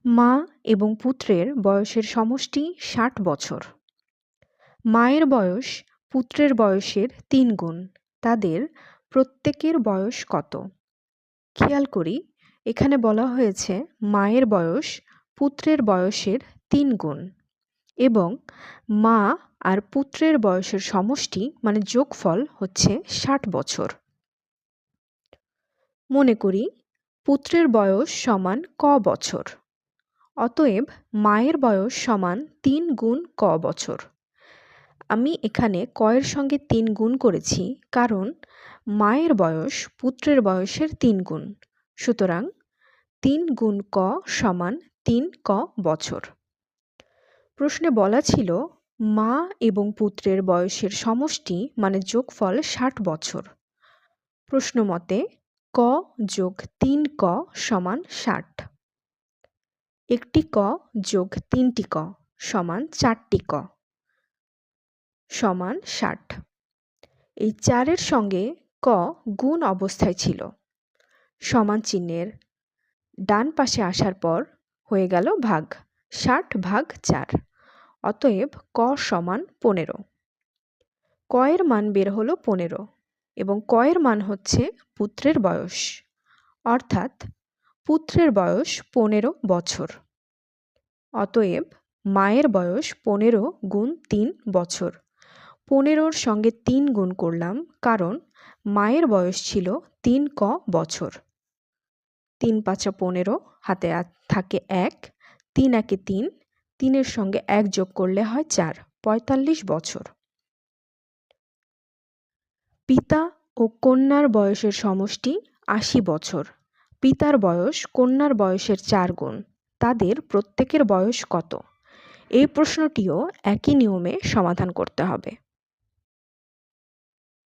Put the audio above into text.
মা এবং পুত্রের বয়সের সমষ্টি ৬০ বছর। মায়ের বয়স পুত্রের বয়সের ৩ গুণ। তাদের প্রত্যেকের বয়স কত? খেয়াল করি, এখানে বলা হয়েছে মায়ের বয়স পুত্রের বয়সের ৩ গুণ এবং মা আর পুত্রের বয়সের সমষ্টি মানে যোগফল হচ্ছে ৬০ বছর। মনে করি পুত্রের বয়স সমান ক বছর। অতএব মায়ের বয়স সমান ৩ গুণ ক বছর। আমি এখানে ক এর সঙ্গে ৩ গুণ করেছি কারণ মায়ের বয়স পুত্রের বয়সের ৩ গুণ। সুতরাং ৩ গুণ ক সমান ৩ ক বছর। প্রশ্নে বলা ছিল মা এবং পুত্রের বয়সের সমষ্টি মানে যোগফল ৬০ বছর। প্রশ্ন মতে ক যোগ ৩ ক সমান ৬০। একটি ক যোগ ৩টি ক সমান ৪টি ক সমান ৬০। এই ৪-এর সঙ্গে ক গুণ অবস্থায় ছিল। সমান চিহ্নের ডান পাশে আসার পর হয়ে গেল ভাগ, ৬০ ভাগ ৪। অতএব ক সমান ১৫। ক এর মান বের হলো ১৫ এবং ক এর মান হচ্ছে পুত্রের বয়স, অর্থাৎ পুত্রের বয়স ১৫ বছর। অতএব মায়ের বয়স ১৫ গুণ ৩ বছর। ১৫-র সঙ্গে ৩ গুণ করলাম কারণ মায়ের বয়স ছিল ৩ ক বছর। ৩ ৫ ১৫, হাতে থাকে ১, ৩ একে ৩, ৩-এর সঙ্গে ১ যোগ করলে হয় ৪, ৪৫ বছর। পিতা ও কন্যার বয়সের সমষ্টি ৮০ বছর। পিতার বয়স কন্যার বয়সের ৪ গুণ। তাদের প্রত্যেকের বয়স কত? এই প্রশ্নটিও একই নিয়মে সমাধান করতে হবে।